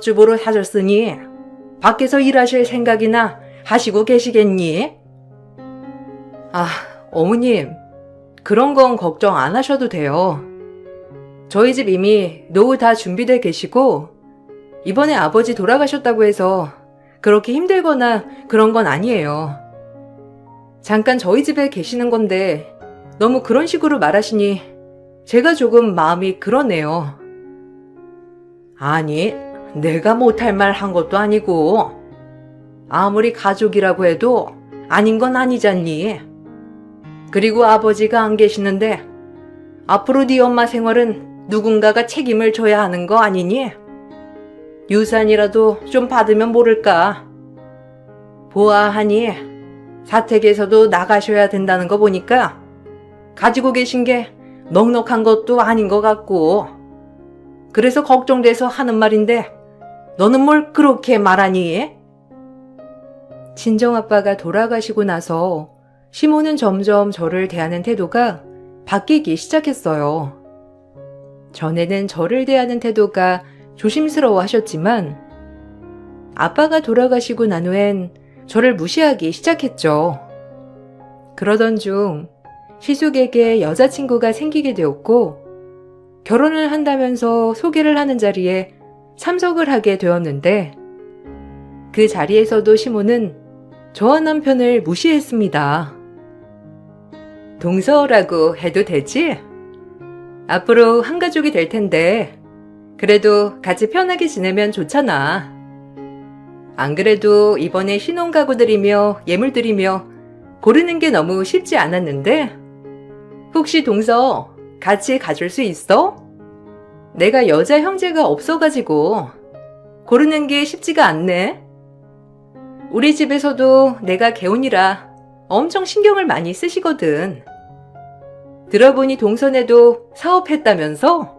주보를 하셨으니 밖에서 일하실 생각이나 하시고 계시겠니? 아, 어머님, 그런 건 걱정 안 하셔도 돼요. 저희 집 이미 노후 다 준비돼 계시고 이번에 아버지 돌아가셨다고 해서 그렇게 힘들거나 그런 건 아니에요. 잠깐 저희 집에 계시는 건데 너무 그런 식으로 말하시니 제가 조금 마음이 그러네요. 아니, 내가 못할 말 한 것도 아니고 아무리 가족이라고 해도 아닌 건 아니잖니. 그리고 아버지가 안 계시는데 앞으로 네 엄마 생활은 누군가가 책임을 져야 하는 거 아니니? 유산이라도 좀 받으면 모를까. 보아하니 사택에서도 나가셔야 된다는 거 보니까 가지고 계신 게 넉넉한 것도 아닌 것 같고 그래서 걱정돼서 하는 말인데 너는 뭘 그렇게 말하니? 친정아빠가 돌아가시고 나서 시모는 점점 저를 대하는 태도가 바뀌기 시작했어요. 전에는 저를 대하는 태도가 조심스러워 하셨지만 아빠가 돌아가시고 난 후엔 저를 무시하기 시작했죠. 그러던 중 시숙에게 여자친구가 생기게 되었고 결혼을 한다면서 소개를 하는 자리에 참석을 하게 되었는데 그 자리에서도 시모는 저와 남편을 무시했습니다. 동서라고 해도 되지? 앞으로 한 가족이 될 텐데 그래도 같이 편하게 지내면 좋잖아. 안 그래도 이번에 신혼가구들이며 예물들이며 고르는 게 너무 쉽지 않았는데 혹시 동서 같이 가줄 수 있어? 내가 여자 형제가 없어가지고 고르는 게 쉽지가 않네. 우리 집에서도 내가 개혼이라 엄청 신경을 많이 쓰시거든. 들어보니 동선에도 사업했다면서?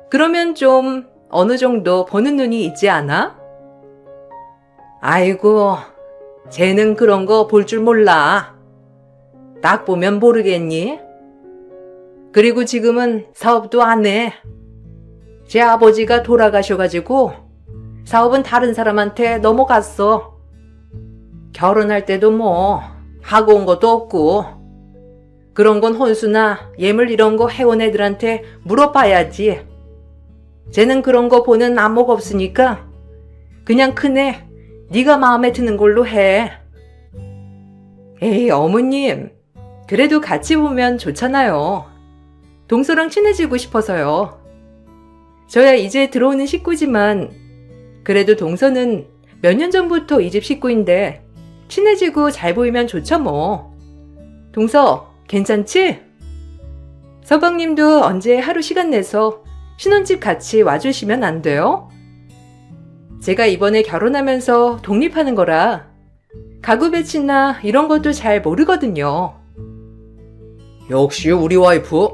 그러면 좀 어느 정도 버는 눈이 있지 않아? 아이고, 쟤는 그런 거 볼 줄 몰라. 딱 보면 모르겠니? 그리고 지금은 사업도 안 해. 제 아버지가 돌아가셔가지고 사업은 다른 사람한테 넘어갔어. 결혼할 때도 뭐 하고 온 것도 없고 그런 건 혼수나 예물 이런 거 해온 애들한테 물어봐야지. 쟤는 그런 거 보는 안목 없으니까 그냥 큰애 네가 마음에 드는 걸로 해. 에이 어머님, 그래도 같이 보면 좋잖아요. 동서랑 친해지고 싶어서요. 저야 이제 들어오는 식구지만 그래도 동서는 몇 년 전부터 이 집 식구인데 친해지고 잘 보이면 좋죠 뭐. 동서 괜찮지? 서방님도 언제 하루 시간 내서 신혼집 같이 와주시면 안 돼요? 제가 이번에 결혼하면서 독립하는 거라 가구 배치나 이런 것도 잘 모르거든요. 역시 우리 와이프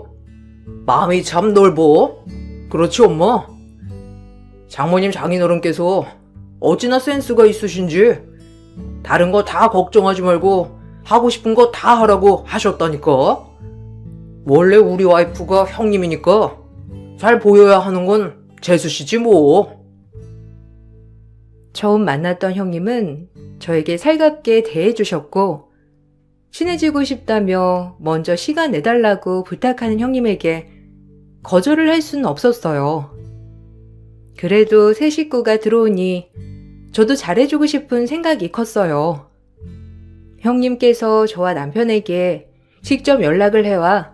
마음이 참 넓어. 그렇지 엄마? 장모님 장인어른께서 어찌나 센스가 있으신지 다른 거 다 걱정하지 말고 하고 싶은 거 다 하라고 하셨다니까. 원래 우리 와이프가 형님이니까 잘 보여야 하는 건 재수씨지 뭐. 처음 만났던 형님은 저에게 살갑게 대해주셨고 친해지고 싶다며 먼저 시간 내달라고 부탁하는 형님에게 거절을 할 수는 없었어요. 그래도 새 식구가 들어오니 저도 잘해주고 싶은 생각이 컸어요. 형님께서 저와 남편에게 직접 연락을 해와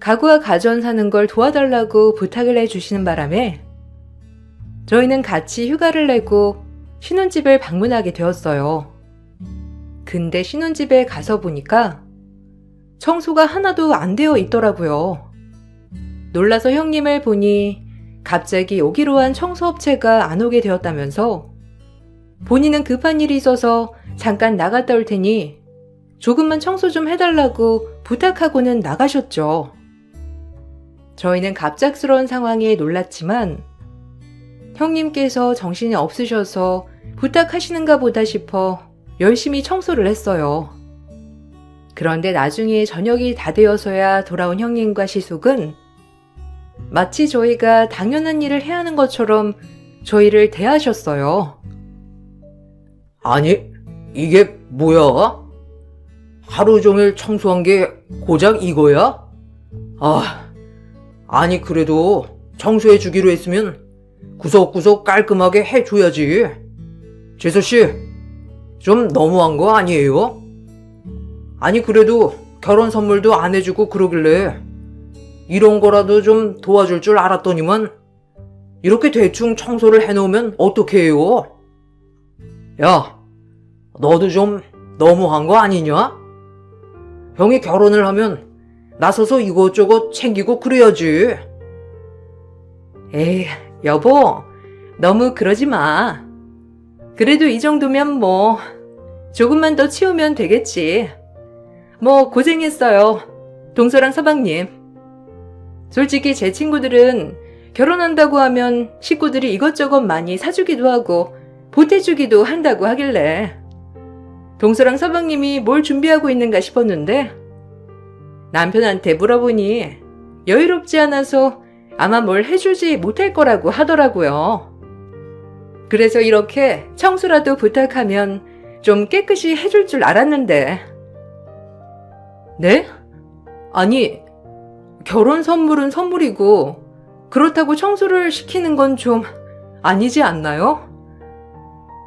가구와 가전 사는 걸 도와달라고 부탁을 해주시는 바람에 저희는 같이 휴가를 내고 신혼집을 방문하게 되었어요. 근데 신혼집에 가서 보니까 청소가 하나도 안 되어 있더라고요. 놀라서 형님을 보니 갑자기 오기로 한 청소업체가 안 오게 되었다면서 본인은 급한 일이 있어서 잠깐 나갔다 올 테니 조금만 청소 좀 해달라고 부탁하고는 나가셨죠. 저희는 갑작스러운 상황에 놀랐지만 형님께서 정신이 없으셔서 부탁하시는가 보다 싶어 열심히 청소를 했어요. 그런데 나중에 저녁이 다 되어서야 돌아온 형님과 시숙은 마치 저희가 당연한 일을 해야 하는 것처럼 저희를 대하셨어요. 아니, 이게 뭐야? 하루 종일 청소한 게 고작 이거야? 아니 그래도 청소해 주기로 했으면 구석구석 깔끔하게 해줘야지. 재수씨, 좀 너무한 거 아니에요? 아니 그래도 결혼 선물도 안 해주고 그러길래 이런 거라도 좀 도와줄 줄 알았더니만 이렇게 대충 청소를 해놓으면 어떡해 해요? 야, 너도 좀 너무한 거 아니냐? 형이 결혼을 하면 나서서 이것저것 챙기고 그래야지. 에이, 여보, 너무 그러지 마. 그래도 이 정도면 뭐 조금만 더 치우면 되겠지. 뭐 고생했어요, 동서랑 서방님. 솔직히 제 친구들은 결혼한다고 하면 식구들이 이것저것 많이 사주기도 하고 보태주기도 한다고 하길래 동서랑 서방님이 뭘 준비하고 있는가 싶었는데 남편한테 물어보니 여유롭지 않아서 아마 뭘 해주지 못할 거라고 하더라고요. 그래서 이렇게 청소라도 부탁하면 좀 깨끗이 해줄 줄 알았는데. 네? 아니, 결혼 선물은 선물이고 그렇다고 청소를 시키는 건 좀 아니지 않나요?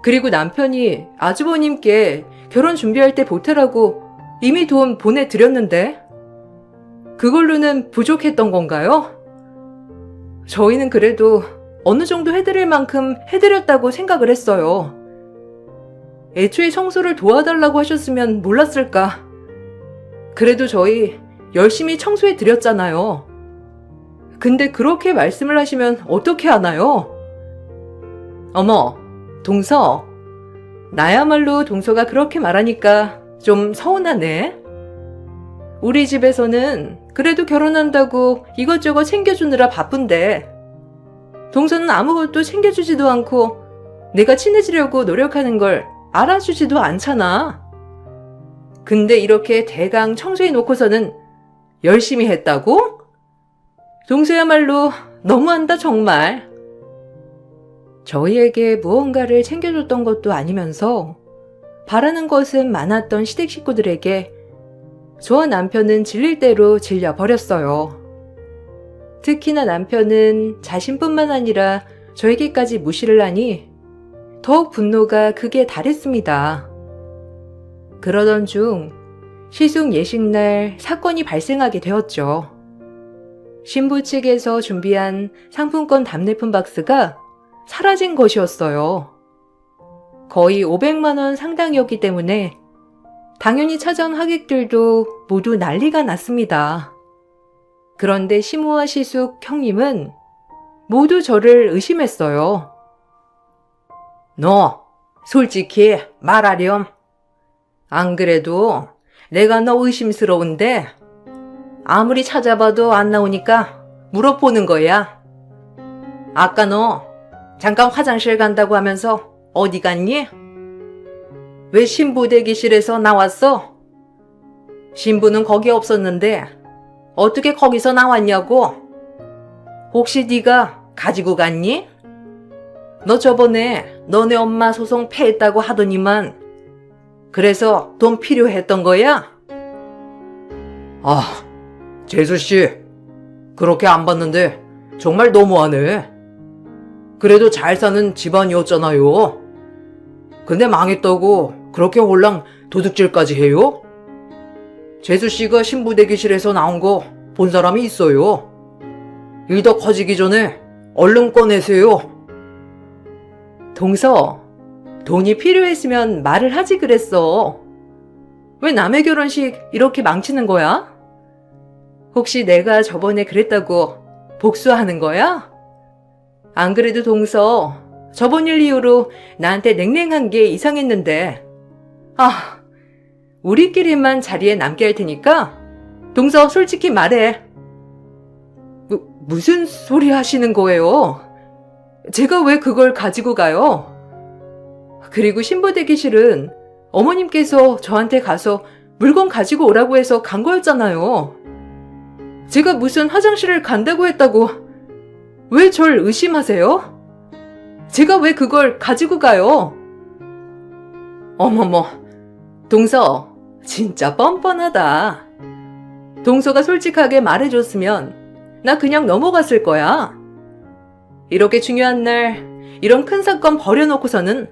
그리고 남편이 아주버님께 결혼 준비할 때 보태라고 이미 돈 보내드렸는데 그걸로는 부족했던 건가요? 저희는 그래도 어느 정도 해드릴 만큼 해드렸다고 생각을 했어요. 애초에 청소를 도와달라고 하셨으면 몰랐을까. 그래도 저희 열심히 청소해 드렸잖아요. 근데 그렇게 말씀을 하시면 어떻게 하나요? 어머, 동서. 나야말로 동서가 그렇게 말하니까 좀 서운하네. 우리 집에서는 그래도 결혼한다고 이것저것 챙겨주느라 바쁜데 동서는 아무것도 챙겨주지도 않고 내가 친해지려고 노력하는 걸 알아주지도 않잖아. 근데 이렇게 대강 청소해 놓고서는 열심히 했다고? 동서야말로 너무한다 정말. 저희에게 무언가를 챙겨줬던 것도 아니면서 바라는 것은 많았던 시댁 식구들에게 저와 남편은 질릴 대로 질려버렸어요. 특히나 남편은 자신뿐만 아니라 저에게까지 무시를 하니 더욱 분노가 극에 달했습니다. 그러던 중 시숙 예식날 사건이 발생하게 되었죠. 신부 측에서 준비한 상품권 답례품 박스가 사라진 것이었어요. 거의 500만 원 상당이었기 때문에 당연히 찾아온 하객들도 모두 난리가 났습니다. 그런데 시모와 시숙 형님은 모두 저를 의심했어요. 너 솔직히 말하렴. 안 그래도 내가 너 의심스러운데 아무리 찾아봐도 안 나오니까 물어보는 거야. 아까 너 잠깐 화장실 간다고 하면서 어디 갔니? 왜 신부 대기실에서 나왔어? 신부는 거기 없었는데 어떻게 거기서 나왔냐고? 혹시 네가 가지고 갔니? 너 저번에 너네 엄마 소송 패했다고 하더니만 그래서 돈 필요했던 거야? 재수씨, 그렇게 안 봤는데 정말 너무하네. 그래도 잘 사는 집안이었잖아요. 근데 망했다고 그렇게 홀랑 도둑질까지 해요? 재수씨가 신부 대기실에서 나온 거 본 사람이 있어요. 일 더 커지기 전에 얼른 꺼내세요. 동서, 돈이 필요했으면 말을 하지 그랬어. 왜 남의 결혼식 이렇게 망치는 거야? 혹시 내가 저번에 그랬다고 복수하는 거야? 안 그래도 동서, 저번 일 이후로 나한테 냉랭한 게 이상했는데 우리끼리만 자리에 남게 할 테니까 동서 솔직히 말해. 무슨 소리 하시는 거예요? 제가 왜 그걸 가지고 가요? 그리고 신부 대기실은 어머님께서 저한테 가서 물건 가지고 오라고 해서 간 거였잖아요. 제가 무슨 화장실을 간다고 했다고 왜 절 의심하세요? 제가 왜 그걸 가지고 가요? 어머머, 동서, 진짜 뻔뻔하다. 동서가 솔직하게 말해줬으면 나 그냥 넘어갔을 거야. 이렇게 중요한 날 이런 큰 사건 버려놓고서는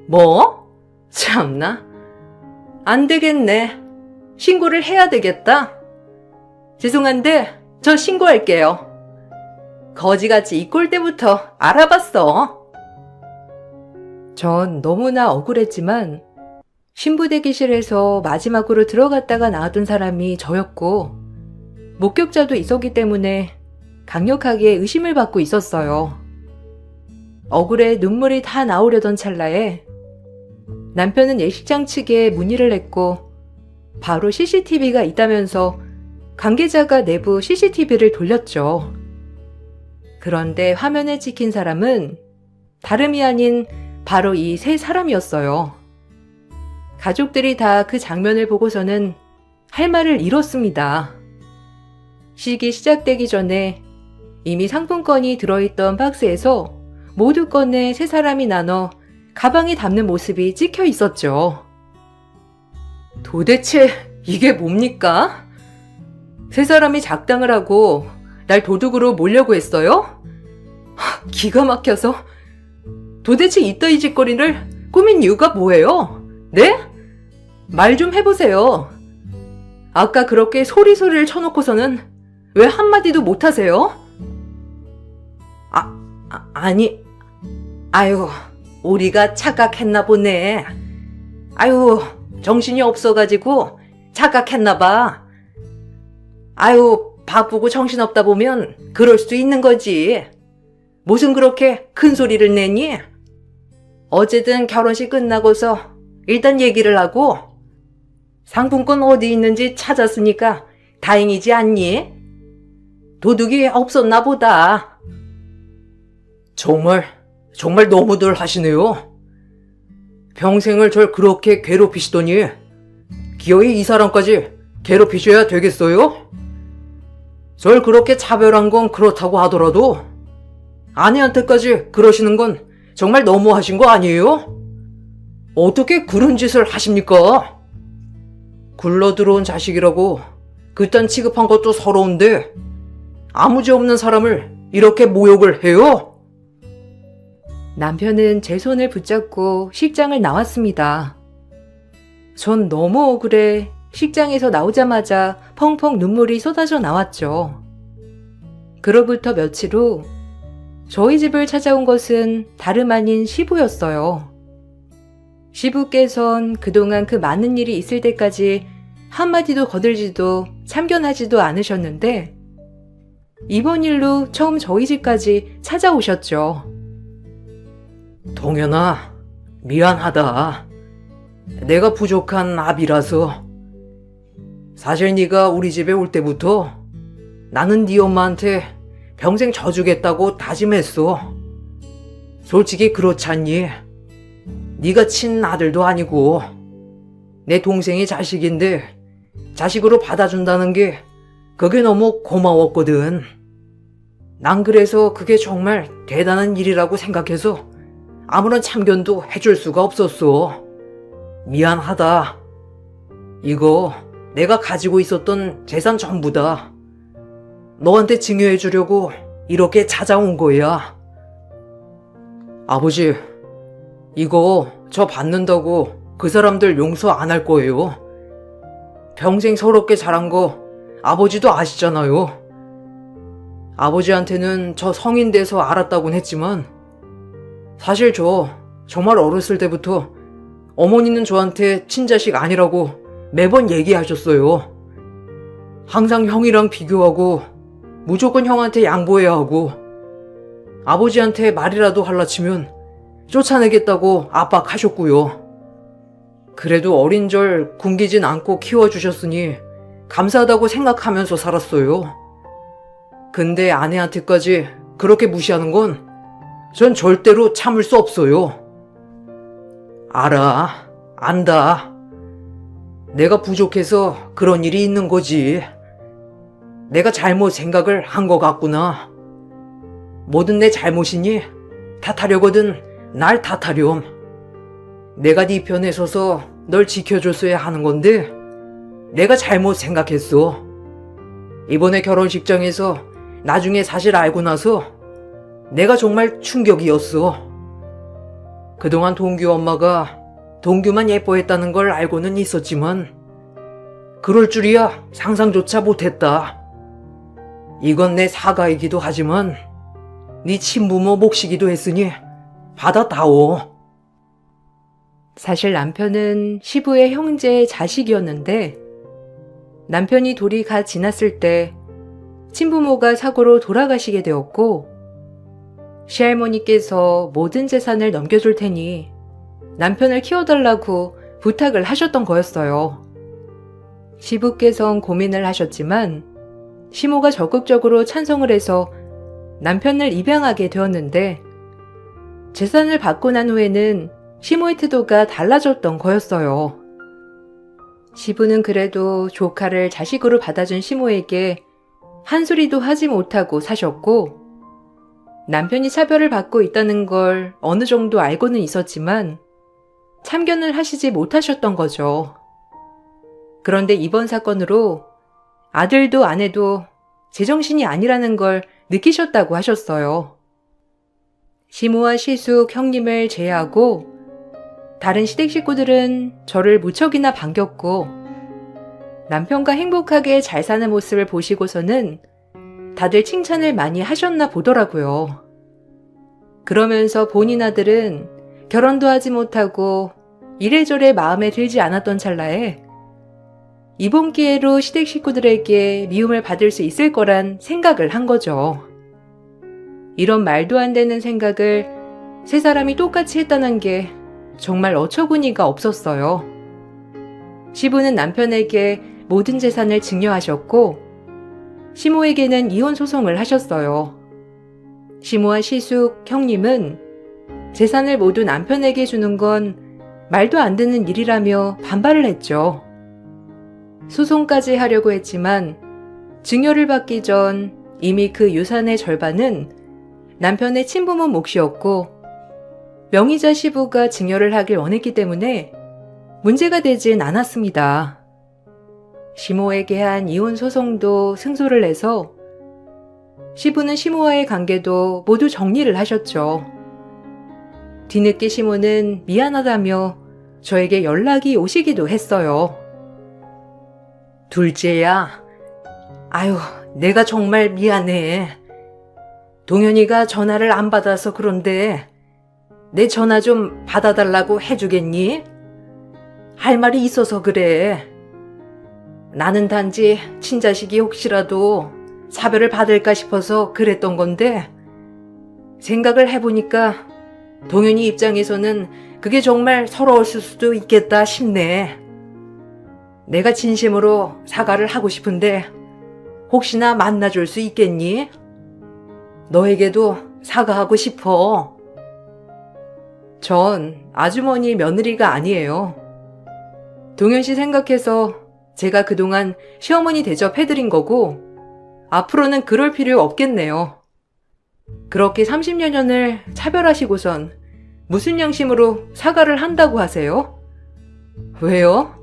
뭐? 참나. 안 되겠네. 신고를 해야 되겠다. 죄송한데 저 신고할게요. 거지같이 이 꼴 때부터 알아봤어. 전 너무나 억울했지만 신부 대기실에서 마지막으로 들어갔다가 나왔던 사람이 저였고 목격자도 있었기 때문에 강력하게 의심을 받고 있었어요. 억울해 눈물이 다 나오려던 찰나에 남편은 예식장 측에 문의를 했고 바로 CCTV가 있다면서 관계자가 내부 CCTV를 돌렸죠. 그런데 화면에 찍힌 사람은 다름이 아닌 바로 이 세 사람이었어요. 가족들이 다 그 장면을 보고서는 할 말을 잃었습니다. 식이 시작되기 전에 이미 상품권이 들어있던 박스에서 모두 꺼내 세 사람이 나눠 가방에 담는 모습이 찍혀 있었죠. 도대체 이게 뭡니까? 세 사람이 작당을 하고 날 도둑으로 몰려고 했어요? 기가 막혀서. 도대체 이따위 짓거리를 꾸민 이유가 뭐예요? 네? 말 좀 해보세요. 아까 그렇게 소리소리를 쳐놓고서는 왜 한마디도 못하세요? 아니, 아유, 우리가 착각했나 보네. 아유, 정신이 없어가지고 착각했나 봐. 아유, 바쁘고 정신없다 보면 그럴 수도 있는 거지. 무슨 그렇게 큰 소리를 내니? 어쨌든 결혼식 끝나고서 일단 얘기를 하고 상품권 어디 있는지 찾았으니까 다행이지 않니? 도둑이 없었나 보다. 정말 너무들 하시네요. 평생을 절 그렇게 괴롭히시더니 기어이 이 사람까지 괴롭히셔야 되겠어요? 절 그렇게 차별한 건 그렇다고 하더라도 아내한테까지 그러시는 건 정말 너무하신 거 아니에요? 어떻게 그런 짓을 하십니까? 굴러들어온 자식이라고 그딴 취급한 것도 서러운데 아무 죄 없는 사람을 이렇게 모욕을 해요? 남편은 제 손을 붙잡고 식장을 나왔습니다. 전 너무 억울해 식장에서 나오자마자 펑펑 눈물이 쏟아져 나왔죠. 그로부터 며칠 후 저희 집을 찾아온 것은 다름 아닌 시부였어요. 시부께선 그동안 그 많은 일이 있을 때까지 한마디도 거들지도 참견하지도 않으셨는데 이번 일로 처음 저희 집까지 찾아오셨죠. 동현아, 미안하다. 내가 부족한 아비라서. 사실 네가 우리 집에 올 때부터 나는 네 엄마한테 평생 져주겠다고 다짐했어. 솔직히 그렇지 않니? 네가 친 아들도 아니고 내 동생의 자식인데 자식으로 받아준다는 게 그게 너무 고마웠거든. 난 그래서 그게 정말 대단한 일이라고 생각해서 아무런 참견도 해줄 수가 없었어. 미안하다. 이거 내가 가지고 있었던 재산 전부다. 너한테 증여해 주려고 이렇게 찾아온 거야. 아버지, 이거 저 받는다고 그 사람들 용서 안 할 거예요. 평생 서럽게 자란 거 아버지도 아시잖아요. 아버지한테는 저 성인 돼서 알았다곤 했지만 사실 저 정말 어렸을 때부터 어머니는 저한테 친자식 아니라고 매번 얘기하셨어요. 항상 형이랑 비교하고 무조건 형한테 양보해야 하고 아버지한테 말이라도 할라치면 쫓아내겠다고 압박하셨고요. 그래도 어린절 굶기진 않고 키워주셨으니 감사하다고 생각하면서 살았어요. 근데 아내한테까지 그렇게 무시하는 건 전 절대로 참을 수 없어요. 알아, 안다. 내가 부족해서 그런 일이 있는 거지. 내가 잘못 생각을 한 것 같구나. 뭐든 내 잘못이니 탓하려거든 날 탓하렴. 내가 네 편에 서서 널 지켜줬어야 하는 건데 내가 잘못 생각했어. 이번에 결혼식장에서 나중에 사실 알고 나서 내가 정말 충격이었어. 그동안 동규 엄마가 동규만 예뻐했다는 걸 알고는 있었지만 그럴 줄이야 상상조차 못했다. 이건 내 사과이기도 하지만 네 친부모 몫이기도 했으니 받아다오. 사실 남편은 시부의 형제의 자식이었는데 남편이 돌이 갓 지났을 때 친부모가 사고로 돌아가시게 되었고 시할머니께서 모든 재산을 넘겨줄 테니 남편을 키워달라고 부탁을 하셨던 거였어요. 시부께선 고민을 하셨지만 시모가 적극적으로 찬성을 해서 남편을 입양하게 되었는데 재산을 받고 난 후에는 시모의 태도가 달라졌던 거였어요. 시부는 그래도 조카를 자식으로 받아준 시모에게 한 소리도 하지 못하고 사셨고 남편이 차별을 받고 있다는 걸 어느 정도 알고는 있었지만 참견을 하시지 못하셨던 거죠. 그런데 이번 사건으로 아들도 아내도 제정신이 아니라는 걸 느끼셨다고 하셨어요. 시모와 시숙, 형님을 제외하고 다른 시댁 식구들은 저를 무척이나 반겼고 남편과 행복하게 잘 사는 모습을 보시고서는 다들 칭찬을 많이 하셨나 보더라고요. 그러면서 본인 아들은 결혼도 하지 못하고 이래저래 마음에 들지 않았던 찰나에 이번 기회로 시댁 식구들에게 미움을 받을 수 있을 거란 생각을 한 거죠. 이런 말도 안 되는 생각을 세 사람이 똑같이 했다는 게 정말 어처구니가 없었어요. 시부는 남편에게 모든 재산을 증여하셨고 시모에게는 이혼 소송을 하셨어요. 시모와 시숙, 형님은 재산을 모두 남편에게 주는 건 말도 안 되는 일이라며 반발을 했죠. 소송까지 하려고 했지만 증여를 받기 전 이미 그 유산의 절반은 남편의 친부모 몫이었고 명의자 시부가 증여를 하길 원했기 때문에 문제가 되진 않았습니다. 시모에게 한 이혼 소송도 승소를 해서 시부는 시모와의 관계도 모두 정리를 하셨죠. 뒤늦게 시모는 미안하다며 저에게 연락이 오시기도 했어요. 둘째야, 아유, 내가 정말 미안해. 동현이가 전화를 안 받아서 그런데 내 전화 좀 받아달라고 해주겠니? 할 말이 있어서 그래. 나는 단지 친자식이 혹시라도 차별을 받을까 싶어서 그랬던 건데 생각을 해보니까 동현이 입장에서는 그게 정말 서러웠을 수도 있겠다 싶네. 내가 진심으로 사과를 하고 싶은데 혹시나 만나줄 수 있겠니? 너에게도 사과하고 싶어. 전 아주머니 며느리가 아니에요. 동현 씨 생각해서 제가 그동안 시어머니 대접해드린 거고 앞으로는 그럴 필요 없겠네요. 그렇게 30여 년을 차별하시고선 무슨 양심으로 사과를 한다고 하세요? 왜요?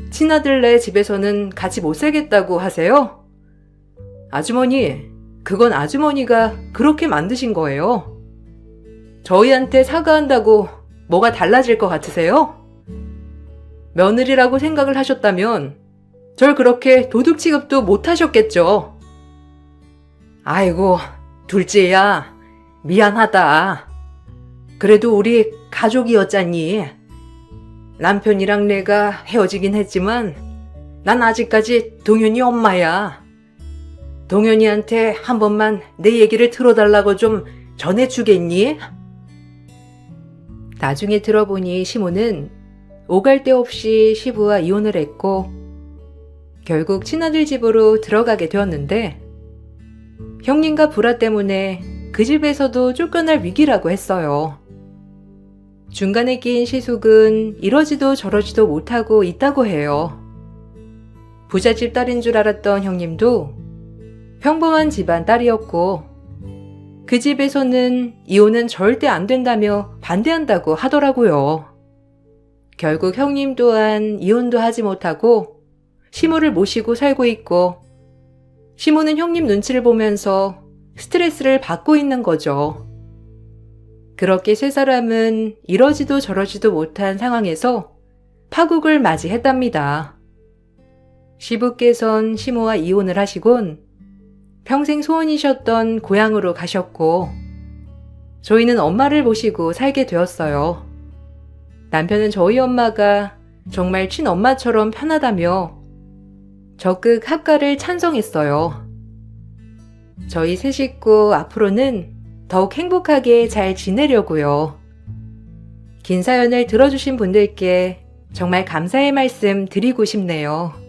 친아들네 집에서는 같이 못 살겠다고 하세요? 아주머니, 그건 아주머니가 그렇게 만드신 거예요. 저희한테 사과한다고 뭐가 달라질 것 같으세요? 며느리라고 생각을 하셨다면 절 그렇게 도둑 취급도 못 하셨겠죠. 아이고, 둘째야, 미안하다. 그래도 우리 가족이었잖니. 남편이랑 내가 헤어지긴 했지만 난 아직까지 동현이 엄마야. 동현이한테 한 번만 내 얘기를 들어달라고 좀 전해주겠니? 나중에 들어보니 시모는 오갈 데 없이 시부와 이혼을 했고 결국 친아들 집으로 들어가게 되었는데 형님과 불화 때문에 그 집에서도 쫓겨날 위기라고 했어요. 중간에 끼인 시숙은 이러지도 저러지도 못하고 있다고 해요. 부잣집 딸인 줄 알았던 형님도 평범한 집안 딸이었고 그 집에서는 이혼은 절대 안 된다며 반대한다고 하더라고요. 결국 형님 또한 이혼도 하지 못하고 시모를 모시고 살고 있고, 시모는 형님 눈치를 보면서 스트레스를 받고 있는 거죠. 그렇게 세 사람은 이러지도 저러지도 못한 상황에서 파국을 맞이했답니다. 시부께선 시모와 이혼을 하시곤 평생 소원이셨던 고향으로 가셨고, 저희는 엄마를 모시고 살게 되었어요. 남편은 저희 엄마가 정말 친엄마처럼 편하다며 적극 합가를 찬성했어요. 저희 세 식구 앞으로는 더욱 행복하게 잘 지내려고요. 긴 사연을 들어주신 분들께 정말 감사의 말씀 드리고 싶네요.